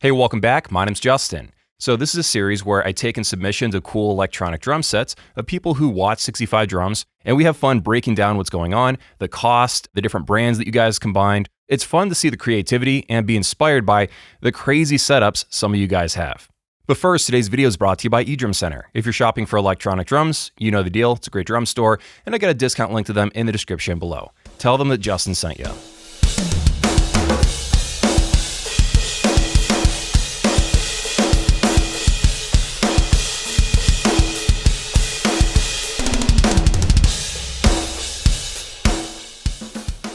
Hey, welcome back. My name's Justin. So this is a series where I take in submissions of cool electronic drum sets of people who watch 65 drums, and we have fun breaking down what's going on, the cost, the different brands that you guys combined. It's fun to see the creativity and be inspired by the crazy setups some of you guys have. But first, today's video is brought to you by Edrum Center. If you're shopping for electronic drums, you know the deal. It's a great drum store, and I got a discount link to them in the description below. Tell them that Justin sent you.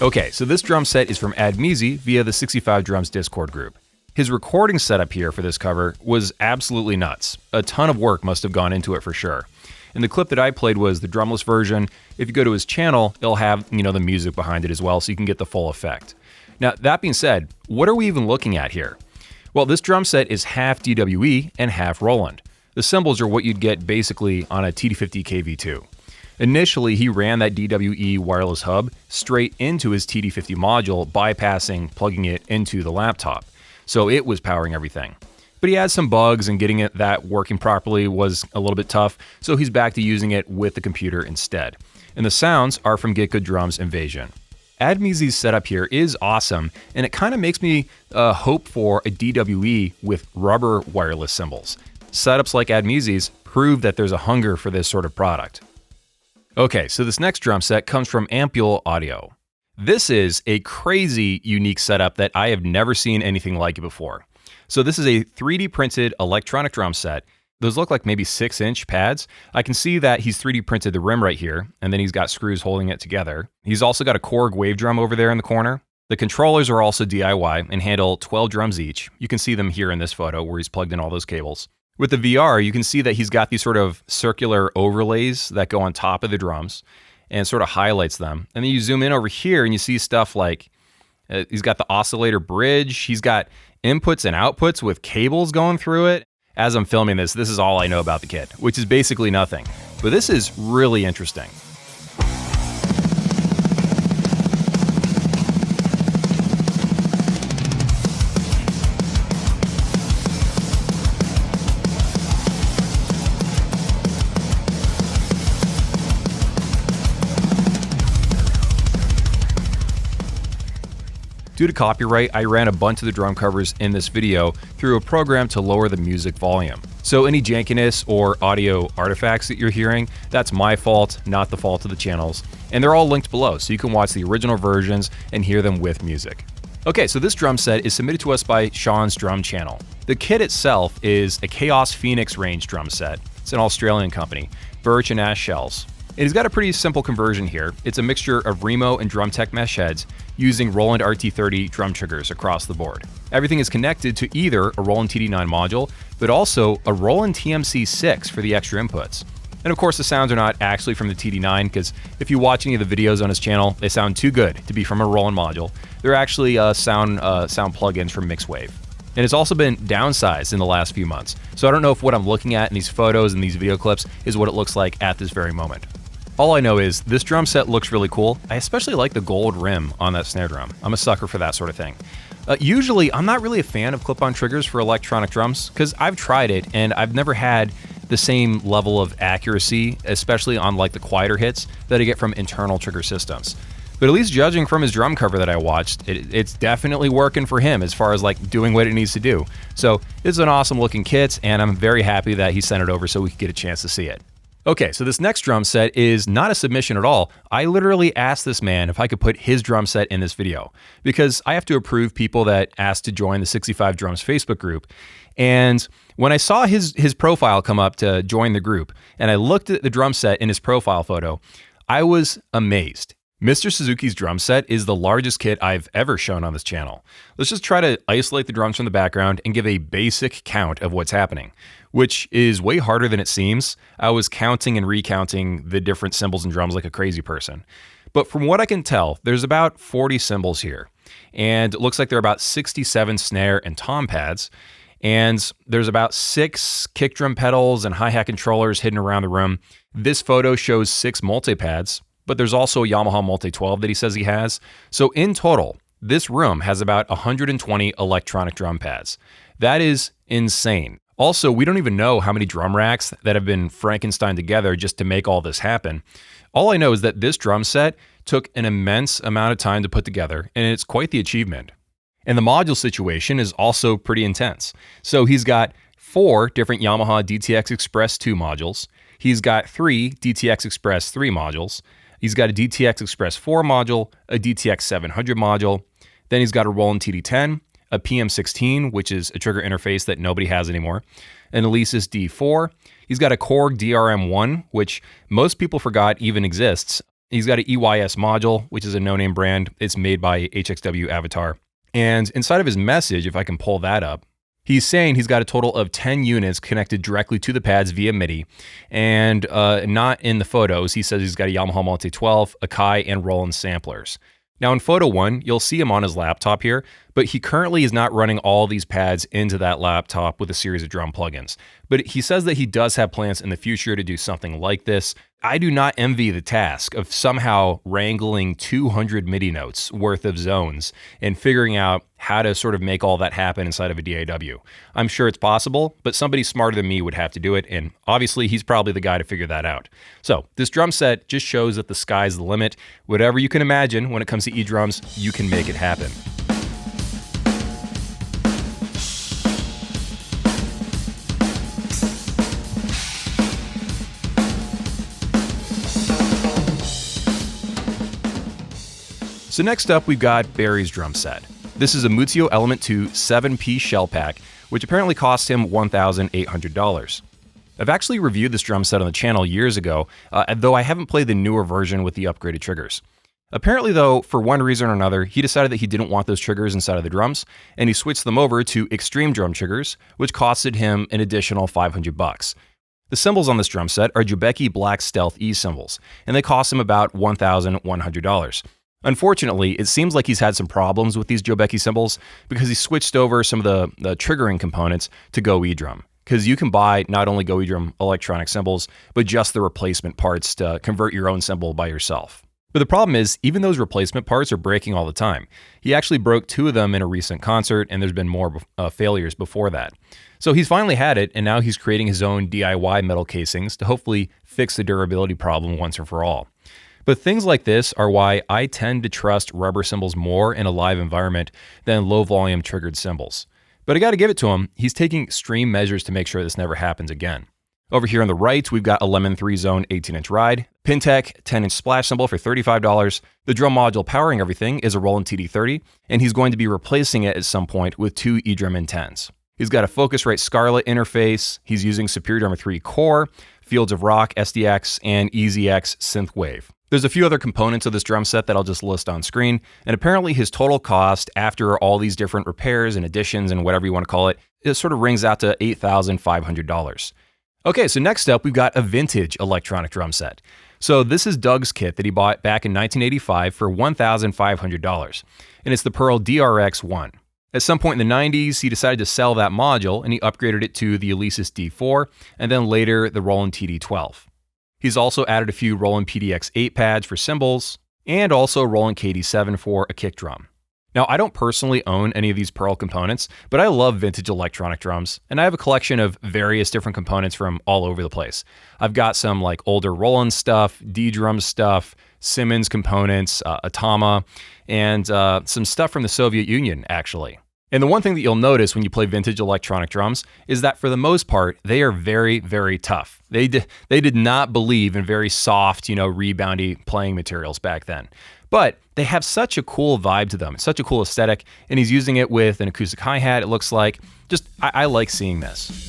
Okay, so this drum set is from Admeezy via the 65 Drums Discord group. His recording setup here for this cover was absolutely nuts. A ton of work must have gone into it for sure. And the clip that I played was the drumless version. If you go to his channel, it'll have, the music behind it as well, so you can get the full effect. Now, that being said, what are we even looking at here? Well, this drum set is half DWE and half Roland. The cymbals are what you'd get basically on a TD50 KV2. Initially, he ran that DWE wireless hub straight into his TD50 module, bypassing plugging it into the laptop. So it was powering everything. But he had some bugs, and getting that working properly was a little bit tough, so he's back to using it with the computer instead. And the sounds are from Get Good Drums Invasion. Admeezy's setup here is awesome, and it kind of makes me hope for a DWE with rubber wireless cymbals. Setups like Admeezy's prove that there's a hunger for this sort of product. Okay, so this next drum set comes from Ampule Audio. This is a crazy unique setup that I have never seen anything like it before. So this is a 3D printed electronic drum set. Those look like maybe 6-inch pads. I can see that he's 3D printed the rim right here, and then he's got screws holding it together. He's also got a Korg wave drum over there in the corner. The controllers are also DIY and handle 12 drums each. You can see them here in this photo where he's plugged in all those cables. With the VR, you can see that he's got these sort of circular overlays that go on top of the drums and sort of highlights them. And then you zoom in over here and you see stuff like he's got the oscillator bridge. He's got inputs and outputs with cables going through it. As I'm filming this is all I know about the kit, which is basically nothing. But this is really interesting. Due to copyright, I ran a bunch of the drum covers in this video through a program to lower the music volume. So any jankiness or audio artifacts that you're hearing, that's my fault, not the fault of the channels. And they're all linked below, so you can watch the original versions and hear them with music. Okay, so this drum set is submitted to us by Sean's Drum Channel. The kit itself is a Chaos Phoenix range drum set. It's an Australian company, birch and ash shells. And he's got a pretty simple conversion here. It's a mixture of Remo and Drumtech mesh heads using Roland RT30 drum triggers across the board. Everything is connected to either a Roland TD9 module, but also a Roland TMC6 for the extra inputs. And of course, the sounds are not actually from the TD9, because if you watch any of the videos on his channel, they sound too good to be from a Roland module. They're actually sound plugins from Mixwave. And it's also been downsized in the last few months. So I don't know if what I'm looking at in these photos and these video clips is what it looks like at this very moment. All I know is this drum set looks really cool. I especially like the gold rim on that snare drum. I'm a sucker for that sort of thing. Usually, I'm not really a fan of clip-on triggers for electronic drums because I've tried it and I've never had the same level of accuracy, especially on like the quieter hits that I get from internal trigger systems. But at least judging from his drum cover that I watched, it's definitely working for him as far as like doing what it needs to do. So it's an awesome looking kit, and I'm very happy that he sent it over so we could get a chance to see it. Okay, so this next drum set is not a submission at all. I literally asked this man if I could put his drum set in this video because I have to approve people that ask to join the 65 Drums Facebook group. And when I saw his profile come up to join the group and I looked at the drum set in his profile photo, I was amazed. Mr. Suzuki's drum set is the largest kit I've ever shown on this channel. Let's just try to isolate the drums from the background and give a basic count of what's happening, which is way harder than it seems. I was counting and recounting the different cymbals and drums like a crazy person. But from what I can tell, there's about 40 cymbals here. And it looks like there are about 67 snare and tom pads. And there's about 6 kick drum pedals and hi-hat controllers hidden around the room. This photo shows 6 multi-pads, but there's also a Yamaha Multi-12 that he says he has. So in total, this room has about 120 electronic drum pads. That is insane. Also, we don't even know how many drum racks that have been Frankenstein together just to make all this happen. All I know is that this drum set took an immense amount of time to put together, and it's quite the achievement. And the module situation is also pretty intense. So he's got 4 different Yamaha DTX Express 2 modules. He's got 3 DTX Express 3 modules. He's got a DTX Express 4 module, a DTX 700 module. Then he's got a Roland TD10, a PM16, which is a trigger interface that nobody has anymore, an Alesis D4. He's got a Korg DRM1, which most people forgot even exists. He's got an EYS module, which is a no-name brand. It's made by HXW Avatar. And inside of his message, if I can pull that up, he's saying he's got a total of 10 units connected directly to the pads via MIDI. And not in the photos, he says he's got a Yamaha Multi-12, Akai, and Roland samplers. Now in photo 1, you'll see him on his laptop here, but he currently is not running all these pads into that laptop with a series of drum plugins. But he says that he does have plans in the future to do something like this. I do not envy the task of somehow wrangling 200 MIDI notes worth of zones and figuring out how to sort of make all that happen inside of a DAW. I'm sure it's possible, but somebody smarter than me would have to do it, and obviously he's probably the guy to figure that out. So this drum set just shows that the sky's the limit. Whatever you can imagine when it comes to E-drums, you can make it happen. So next up, we've got Barry's drum set. This is a Muzio Element 2 7-piece shell pack, which apparently cost him $1,800. I've actually reviewed this drum set on the channel years ago, though I haven't played the newer version with the upgraded triggers. Apparently though, for one reason or another, he decided that he didn't want those triggers inside of the drums, and he switched them over to extreme drum triggers, which costed him an additional $500. The cymbals on this drum set are Jobeki Black Stealth E cymbals, and they cost him about $1,100. Unfortunately, it seems like he's had some problems with these Jobeki cymbals because he switched over some of the triggering components to Go E-Drum. Because you can buy not only Go E-Drum electronic cymbals, but just the replacement parts to convert your own cymbal by yourself. But the problem is, even those replacement parts are breaking all the time. He actually broke 2 of them in a recent concert, and there's been more failures before that. So he's finally had it, and now he's creating his own DIY metal casings to hopefully fix the durability problem once and for all. But things like this are why I tend to trust rubber cymbals more in a live environment than low-volume triggered cymbals. But I gotta give it to him, he's taking extreme measures to make sure this never happens again. Over here on the right, we've got a Lemon 3-Zone 18-inch ride, Pintec 10-inch splash cymbal for $35. The drum module powering everything is a Roland TD30, and he's going to be replacing it at some point with 2 eDrum N10s. He's got a Focusrite Scarlett interface, he's using Superior Drummer 3 Core, Fields of Rock SDX, and EasyX Synthwave. There's a few other components of this drum set that I'll just list on screen, and apparently his total cost after all these different repairs and additions and whatever you want to call it, it sort of rings out to $8,500. Okay, so next up we've got a vintage electronic drum set. So this is Doug's kit that he bought back in 1985 for $1,500, and it's the Pearl DRX1. At some point in the 90s, he decided to sell that module and he upgraded it to the Alesis D4 and then later the Roland TD12. He's also added a few Roland PDX-8 pads for cymbals, and also Roland KD7 for a kick drum. Now, I don't personally own any of these Pearl components, but I love vintage electronic drums, and I have a collection of various different components from all over the place. I've got some like older Roland stuff, D-drum stuff, Simmons components, Atama, and some stuff from the Soviet Union, actually. And the one thing that you'll notice when you play vintage electronic drums is that for the most part, they are very, very tough. They did not believe in very soft, reboundy playing materials back then. But they have such a cool vibe to them, such a cool aesthetic, and he's using it with an acoustic hi-hat, it looks like. I like seeing this.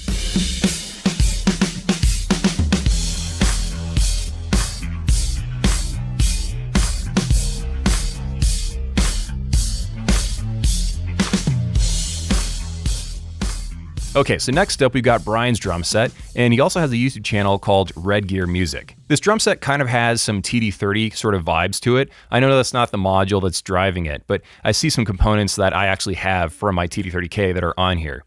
Okay, so next up we've got Brian's drum set, and he also has a YouTube channel called Red Gear Music. This drum set kind of has some TD30 sort of vibes to it. I know that's not the module that's driving it, but I see some components that I actually have from my TD30K that are on here.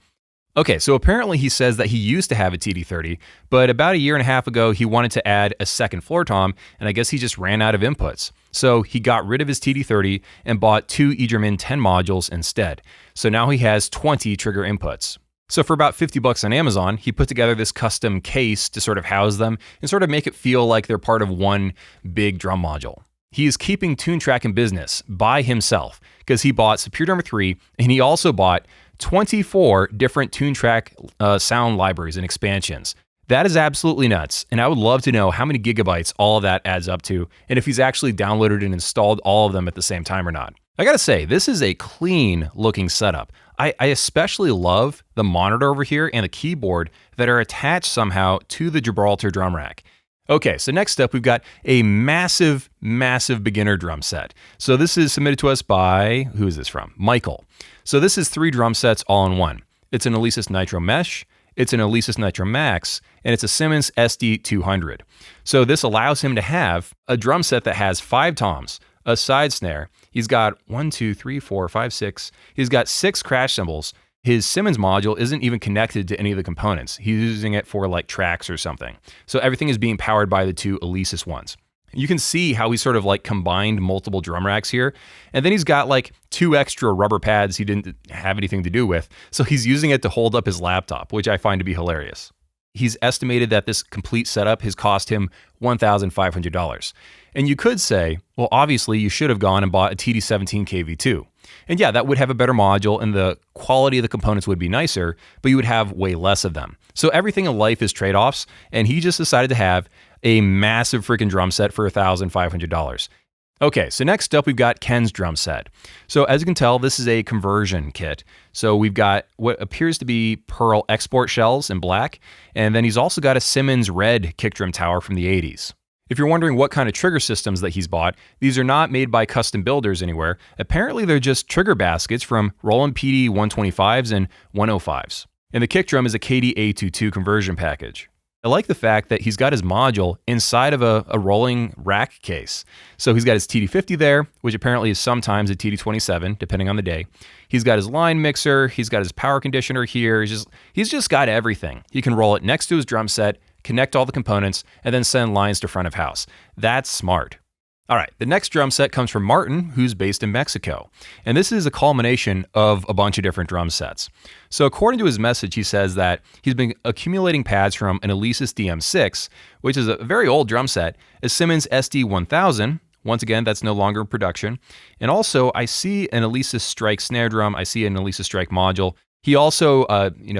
Okay, so apparently he says that he used to have a TD30, but about a year and a half ago he wanted to add a second floor tom, and I guess he just ran out of inputs. So he got rid of his TD30 and bought 2 eDrum N10 modules instead. So now he has 20 trigger inputs. So for about 50 bucks on Amazon, he put together this custom case to sort of house them and sort of make it feel like they're part of one big drum module. He is keeping Toontrack in business by himself because he bought Superior Drummer 3 and he also bought 24 different Toontrack sound libraries and expansions. That is absolutely nuts, and I would love to know how many gigabytes all of that adds up to, and if he's actually downloaded and installed all of them at the same time or not. I gotta say, this is a clean looking setup. I especially love the monitor over here and the keyboard that are attached somehow to the Gibraltar drum rack. Okay, so next up, we've got a massive beginner drum set. So this is submitted to us by, who is this from? Michael. So this is 3 drum sets all in one. It's an Alesis Nitro Mesh, it's an Alesis Nitro Max, and it's a Cymbals SD200. So this allows him to have a drum set that has 5 toms, a side snare. He's got 1, 2, 3, 4, 5, 6. He's got 6 crash cymbals. His Cymbals module isn't even connected to any of the components. He's using it for like tracks or something. So everything is being powered by the 2 Alesis ones. You can see how he sort of like combined multiple drum racks here. And then he's got like 2 extra rubber pads he didn't have anything to do with. So he's using it to hold up his laptop, which I find to be hilarious. He's estimated that this complete setup has cost him $1,500. And you could say, well, obviously you should have gone and bought a TD17 KV2. And yeah, that would have a better module and the quality of the components would be nicer, but you would have way less of them. So everything in life is trade-offs, and he just decided to have a massive freaking drum set for $1,500. Okay, so next up we've got Ken's drum set. So as you can tell, this is a conversion kit. So we've got what appears to be Pearl export shells in black, and then he's also got a Simmons red kick drum tower from the 80s. If you're wondering what kind of trigger systems that he's bought, these are not made by custom builders anywhere. Apparently they're just trigger baskets from Roland PD 125s and 105s. And the kick drum is a KD A22 conversion package. I like the fact that he's got his module inside of a rolling rack case. So he's got his TD50 there, which apparently is sometimes a TD27, depending on the day. He's got his line mixer, he's got his power conditioner here, he's just got everything. He can roll it next to his drum set, connect all the components, and then send lines to front of house. That's smart. All right, the next drum set comes from Martin, who's based in Mexico. And this is a culmination of a bunch of different drum sets. So according to his message, he says that he's been accumulating pads from an Alesis DM6, which is a very old drum set, a Simmons SD1000. Once again, that's no longer in production. And also, I see an Alesis Strike snare drum. I see an Alesis Strike module. He also,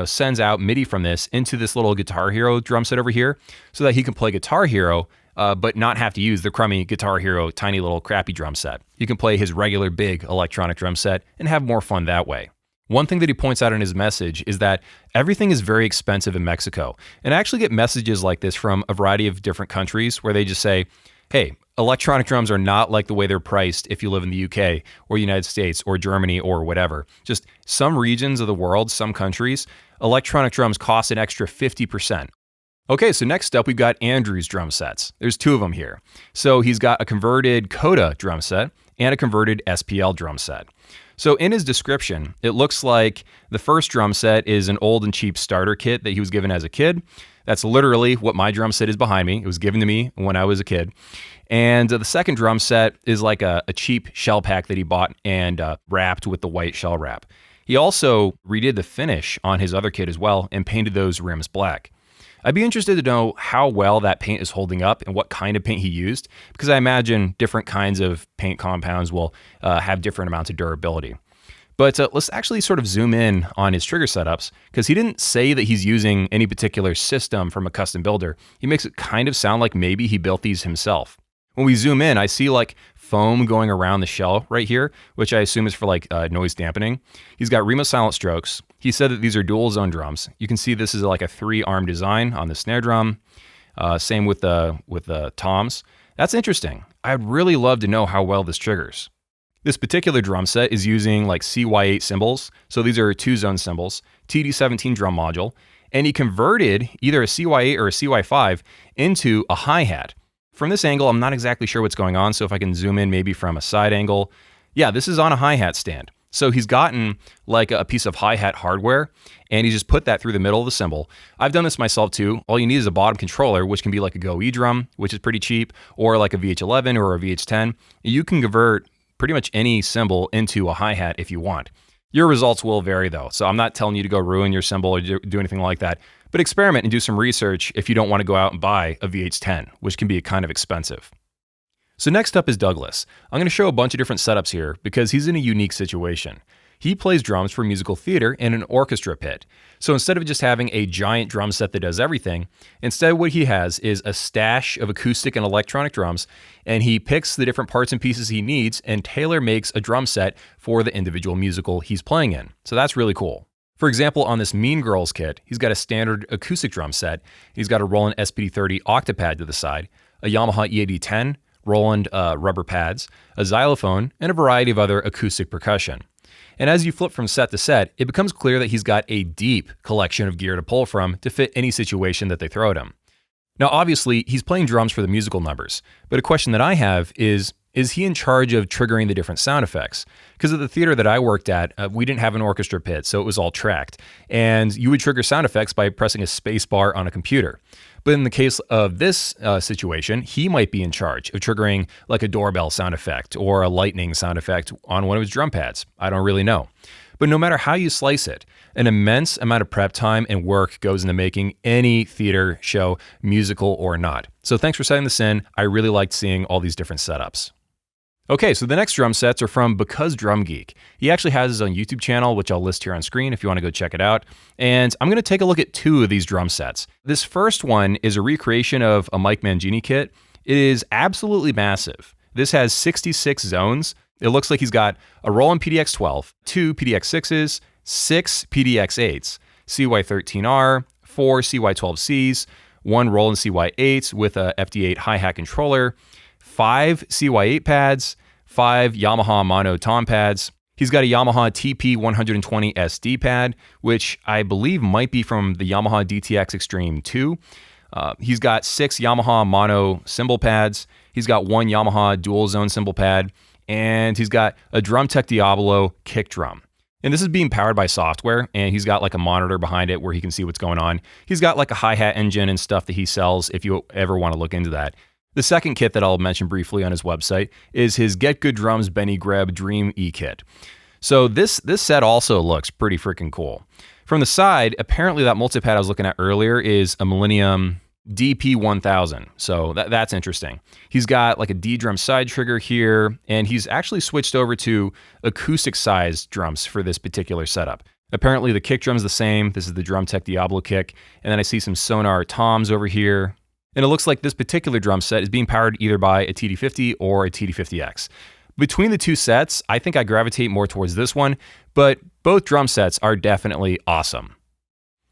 sends out MIDI from this into this little Guitar Hero drum set over here so that he can play Guitar Hero, but not have to use the crummy Guitar Hero tiny little crappy drum set. You can play his regular big electronic drum set and have more fun that way. One thing that he points out in his message is that everything is very expensive in Mexico. And I actually get messages like this from a variety of different countries where they just say, hey, electronic drums are not like the way they're priced if you live in the UK or United States or Germany or whatever. Just some regions of the world, some countries, electronic drums cost an extra 50%. Okay, so next up we've got Andrew's drum sets. There's 2 of them here. So he's got a converted Coda drum set and a converted SPL drum set. So in his description, it looks like the first drum set is an old and cheap starter kit that he was given as a kid. That's literally what my drum set is behind me. It was given to me when I was a kid. And the second drum set is like a cheap shell pack that he bought and wrapped with the white shell wrap. He also redid the finish on his other kit as well and painted those rims black. I'd be interested to know how well that paint is holding up and what kind of paint he used, because I imagine different kinds of paint compounds will have different amounts of durability. But let's actually sort of zoom in on his trigger setups, because he didn't say that he's using any particular system from a custom builder. He makes it kind of sound like maybe he built these himself. When we zoom in, I see like foam going around the shell right here, which I assume is for like noise dampening. He's got Remo silent strokes. He said that these are dual zone drums. You can see this is like a 3-arm design on the snare drum. Same with the toms. That's interesting. I'd really love to know how well this triggers. This particular drum set is using like CY8 cymbals. So these are 2-zone cymbals, TD17 drum module, and he converted either a CY8 or a CY5 into a hi-hat. From this angle, I'm not exactly sure what's going on, so if I can zoom in maybe from a side angle. Yeah, this is on a hi-hat stand. So he's gotten like a piece of hi-hat hardware, and he just put that through the middle of the cymbal. I've done this myself too. All you need is a bottom controller, which can be like a Go E-drum, which is pretty cheap, or like a VH11 or a VH10. You can convert pretty much any cymbal into a hi-hat if you want. Your results will vary though, so I'm not telling you to go ruin your cymbal or do anything like that, but experiment and do some research if you don't want to go out and buy a VH10, which can be kind of expensive. So next up is Douglas. I'm going to show a bunch of different setups here because he's in a unique situation. He plays drums for musical theater in an orchestra pit. So instead of just having a giant drum set that does everything, instead what he has is a stash of acoustic and electronic drums, and he picks the different parts and pieces he needs and tailor makes a drum set for the individual musical he's playing in. So that's really cool. For example, on this Mean Girls kit, he's got a standard acoustic drum set. He's got a Roland SPD30 octapad to the side, a Yamaha E8010, Roland rubber pads, a xylophone, and a variety of other acoustic percussion. And as you flip from set to set, it becomes clear that he's got a deep collection of gear to pull from to fit any situation that they throw at him. Now, obviously, he's playing drums for the musical numbers, but a question that I have is he in charge of triggering the different sound effects? Because at the theater that I worked at, we didn't have an orchestra pit, so it was all tracked. And you would trigger sound effects by pressing a space bar on a computer. But in the case of this situation, he might be in charge of triggering like a doorbell sound effect or a lightning sound effect on one of his drum pads. I don't really know. But no matter how you slice it, an immense amount of prep time and work goes into making any theater show, musical or not. So thanks for setting this in. I really liked seeing all these different setups. Okay, so the next drum sets are from Because Drum Geek. He actually has his own YouTube channel, which I'll list here on screen if you want to go check it out. And I'm going to take a look at two of these drum sets. This first one is a recreation of a Mike Mangini kit. It is absolutely massive. This has 66 zones. It looks like he's got a Roland PDX-12, 2 PDX-6s, 6 PDX-8s, CY13R, 4 CY12Cs, 1 Roland CY8 with a FD8 hi-hat controller, 5 CY8 pads, 5 Yamaha mono tom pads. He's got a Yamaha TP120 SD pad, which I believe might be from the Yamaha DTX Extreme 2. He's got 6 Yamaha mono cymbal pads. He's got 1 Yamaha dual zone cymbal pad, and he's got a Drumtech Diablo kick drum. And this is being powered by software, and he's got like a monitor behind it where he can see what's going on. He's got like a hi-hat engine and stuff that he sells if you ever want to look into that. The second kit that I'll mention briefly on his website is his Get Good Drums Benny Greb Dream E kit. So this set also looks pretty freaking cool. From the side, apparently that multipad I was looking at earlier is a Millennium DP1000. So that's interesting. He's got like a D drum side trigger here, and he's actually switched over to acoustic sized drums for this particular setup. Apparently the kick drum's the same. This is the Drumtech Diablo kick. And then I see some Sonar toms over here. And it looks like this particular drum set is being powered either by a TD50 or a TD50X. Between the two sets, I think I gravitate more towards this one, but both drum sets are definitely awesome.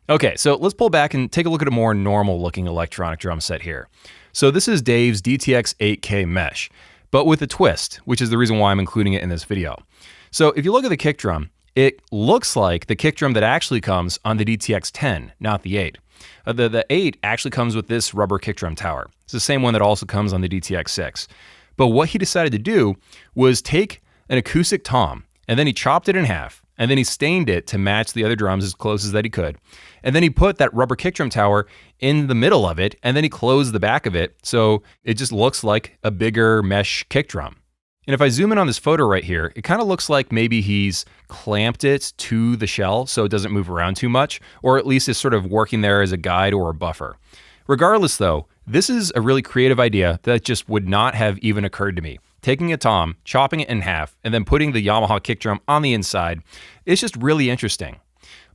Okay, so let's pull back and take a look at a more normal looking electronic drum set here. So this is Dave's DTX 8K Mesh, but with a twist, which is the reason why I'm including it in this video. So if you look at the kick drum, it looks like the kick drum that actually comes on the DTX 10, not the 8. The 8 actually comes with this rubber kick drum tower. It's the same one that also comes on the DTX 6. But what he decided to do was take an acoustic tom, and then he chopped it in half, and then he stained it to match the other drums as close as that he could. And then he put that rubber kick drum tower in the middle of it, and then he closed the back of it, so it just looks like a bigger mesh kick drum. And if I zoom in on this photo right here, it kind of looks like maybe he's clamped it to the shell so it doesn't move around too much, or at least is sort of working there as a guide or a buffer. Regardless though, this is a really creative idea that just would not have even occurred to me. Taking a tom, chopping it in half, and then putting the Yamaha kick drum on the inside, it's just really interesting.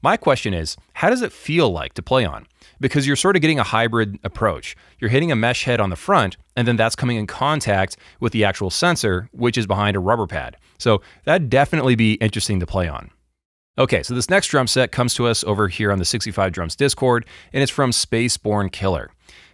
My question is, how does it feel like to play on? Because you're sort of getting a hybrid approach. You're hitting a mesh head on the front, and then that's coming in contact with the actual sensor, which is behind a rubber pad. So that'd definitely be interesting to play on. Okay, so this next drum set comes to us over here on the 65 Drums Discord, and it's from Spaceborn Killer.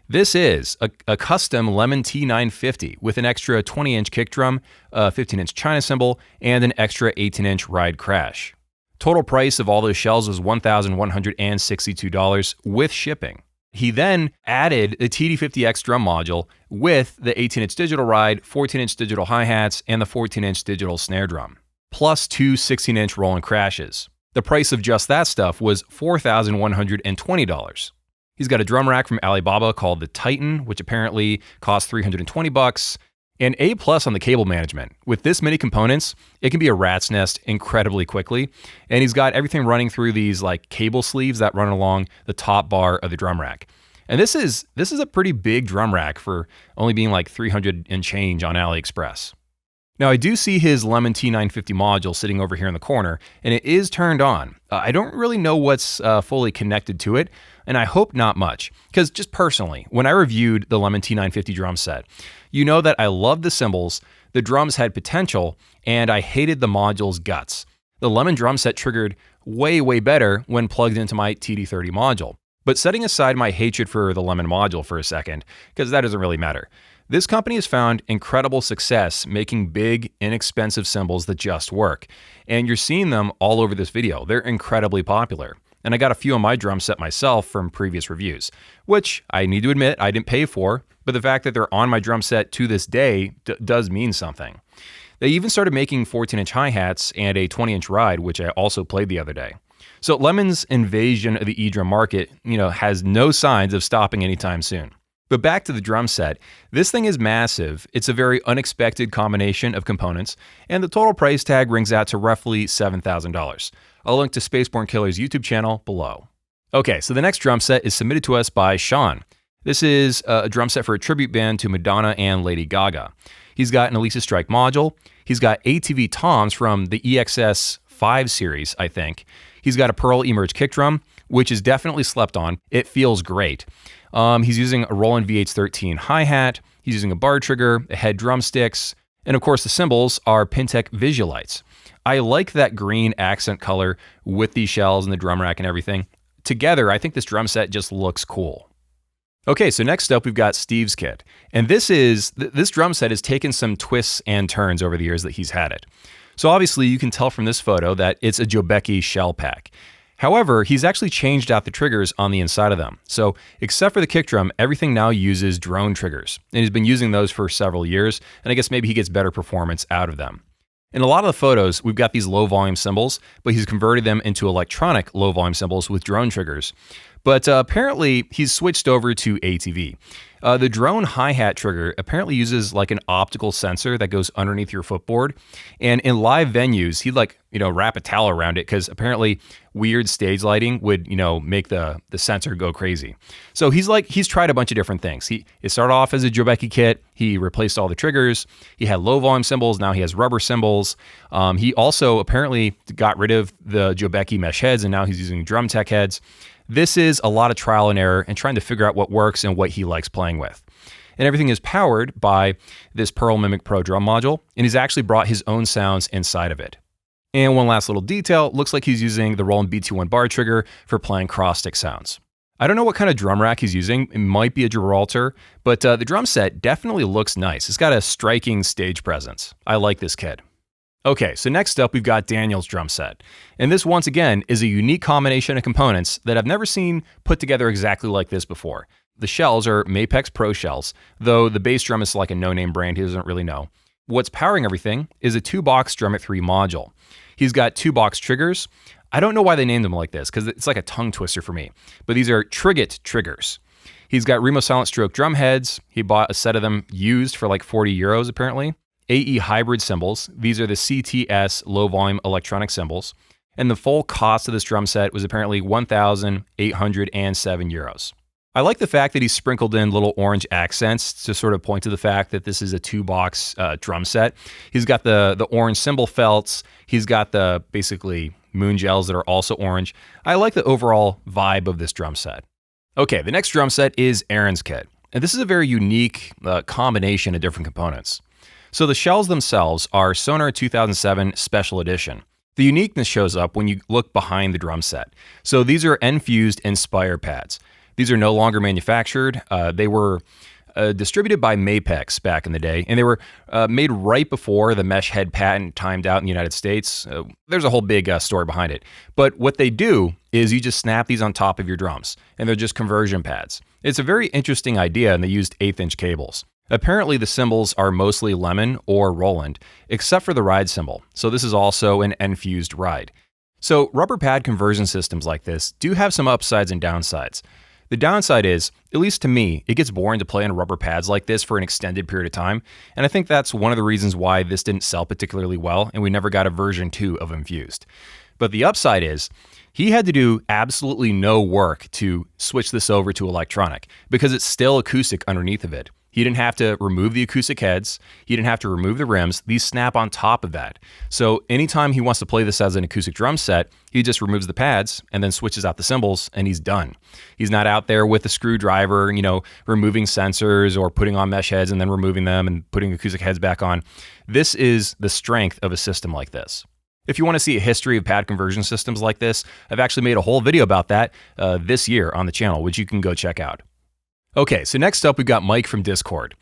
This is a custom Lemon T950 with an extra 20-inch kick drum, a 15-inch China cymbal, and an extra 18-inch ride crash. Total price of all those shells was $1,162 with shipping. He then added the TD50X drum module with the 18-inch digital ride, 14-inch digital hi-hats, and the 14-inch digital snare drum, plus 2 16-inch Roland crashes. The price of just that stuff was $4,120. He's got a drum rack from Alibaba called the Titan, which apparently cost $320. And A+ on the cable management. With this many components, it can be a rat's nest incredibly quickly. And he's got everything running through these like cable sleeves that run along the top bar of the drum rack. And this is a pretty big drum rack for only being like 300 and change on AliExpress. Now I do see his Lemon T950 module sitting over here in the corner, and it is turned on. I don't really know what's fully connected to it, and I hope not much. Because just personally, when I reviewed the Lemon T950 drum set, you know that I loved the cymbals, the drums had potential, and I hated the module's guts. The Lemon drum set triggered way, way better when plugged into my TD30 module. But setting aside my hatred for the Lemon module for a second, because that doesn't really matter, this company has found incredible success making big, inexpensive cymbals that just work. And you're seeing them all over this video. They're incredibly popular. And I got a few on my drum set myself from previous reviews, which I need to admit I didn't pay for, but the fact that they're on my drum set to this day does mean something. They even started making 14-inch hi-hats and a 20-inch ride, which I also played the other day. So Lemon's invasion of the Edrum market, has no signs of stopping anytime soon. But back to the drum set, this thing is massive. It's a very unexpected combination of components, and the total price tag rings out to roughly $7,000. I'll link to Spaceborne Killer's YouTube channel below. Okay, so the next drum set is submitted to us by Sean. This is a drum set for a tribute band to Madonna and Lady Gaga. He's got an Elisa Strike module. He's got ATV toms from the EXS 5 series, I think. He's got a Pearl Emerge kick drum, which is definitely slept on. It feels great. He's using a Roland VH13 hi-hat. He's using a bar trigger, a head drumsticks, and of course the cymbals are Pintec Visualites. I like that green accent color with these shells and the drum rack and everything. Together, I think this drum set just looks cool. Okay, so next up we've got Steve's kit. And this drum set has taken some twists and turns over the years that he's had it. So obviously you can tell from this photo that it's a Jobeki shell pack. However, he's actually changed out the triggers on the inside of them. So except for the kick drum, everything now uses drone triggers. And he's been using those for several years, and I guess maybe he gets better performance out of them. In a lot of the photos, we've got these low volume cymbals, but he's converted them into electronic low volume cymbals with drone triggers. But apparently he's switched over to ATV. The drone hi-hat trigger apparently uses like an optical sensor that goes underneath your footboard. And in live venues, he'd wrap a towel around it because apparently weird stage lighting would, make the sensor go crazy. So he's tried a bunch of different things. It started off as a Jobeki kit. He replaced all the triggers. He had low volume cymbals. Now he has rubber cymbals. He also apparently got rid of the Jobeki mesh heads and now he's using Drumtech heads. This is a lot of trial and error and trying to figure out what works and what he likes playing with. And everything is powered by this Pearl Mimic Pro drum module, and he's actually brought his own sounds inside of it. And one last little detail, looks like he's using the Roland BT1 bar trigger for playing cross-stick sounds. I don't know what kind of drum rack he's using. It might be a Gibraltar, but the drum set definitely looks nice. It's got a striking stage presence. I like this kit. Okay, so next up we've got Daniel's drum set. And this once again is a unique combination of components that I've never seen put together exactly like this before. The shells are Mapex Pro shells, though the bass drum is like a no-name brand he doesn't really know. What's powering everything is a 2-box Drum at 3 module. He's got 2-box triggers. I don't know why they named them like this because it's like a tongue twister for me, but these are Trigit triggers. He's got Remo Silent Stroke drum heads. He bought a set of them used for like 40 euros apparently. AE hybrid cymbals. These are the CTS low volume electronic cymbals. And the full cost of this drum set was apparently 1,807 euros. I like the fact that he sprinkled in little orange accents to sort of point to the fact that this is a 2-box drum set. He's got the orange cymbal felts. He's got the basically moon gels that are also orange. I like the overall vibe of this drum set. Okay, the next drum set is Aaron's kit. And this is a very unique combination of different components. So the shells themselves are Sonar 2007 Special Edition. The uniqueness shows up when you look behind the drum set. So these are N-fused Inspire pads. These are no longer manufactured. They were distributed by Mapex back in the day, and they were made right before the mesh head patent timed out in the United States. There's a whole big story behind it. But what they do is you just snap these on top of your drums, and they're just conversion pads. It's a very interesting idea, and they used 1/8-inch cables. Apparently the cymbals are mostly Lemon or Roland, except for the ride cymbal. So this is also an N-fused ride. So rubber pad conversion systems like this do have some upsides and downsides. The downside is, at least to me, it gets boring to play on rubber pads like this for an extended period of time, and I think that's one of the reasons why this didn't sell particularly well and we never got a version 2 of Infused. But the upside is, he had to do absolutely no work to switch this over to electronic because it's still acoustic underneath of it. He didn't have to remove the acoustic heads. He didn't have to remove the rims. These snap on top of that. So anytime he wants to play this as an acoustic drum set, he just removes the pads and then switches out the cymbals and he's done. He's not out there with a screwdriver, removing sensors or putting on mesh heads and then removing them and putting acoustic heads back on. This is the strength of a system like this. If you want to see a history of pad conversion systems like this, I've actually made a whole video about that this year on the channel, which you can go check out. Okay, so next up we've got Mike from Discord.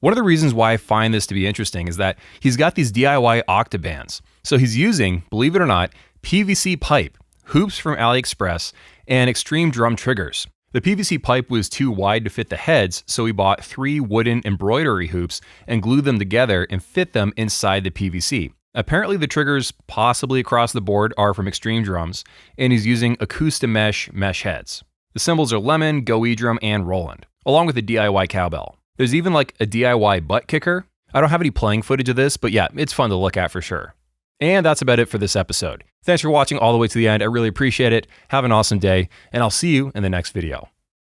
One of the reasons why I find this to be interesting is that he's got these DIY octabands. So he's using, believe it or not, PVC pipe, hoops from AliExpress, and extreme drum triggers. The PVC pipe was too wide to fit the heads, so he bought 3 wooden embroidery hoops and glued them together and fit them inside the PVC. Apparently the triggers, possibly across the board, are from Extreme Drums, and he's using Acoustimesh mesh heads. The cymbals are Lemon, Go Edrum, and Roland, along with a DIY cowbell. There's even like a DIY butt kicker. I don't have any playing footage of this, but yeah, it's fun to look at for sure. And that's about it for this episode. Thanks for watching all the way to the end. I really appreciate it. Have an awesome day, and I'll see you in the next video.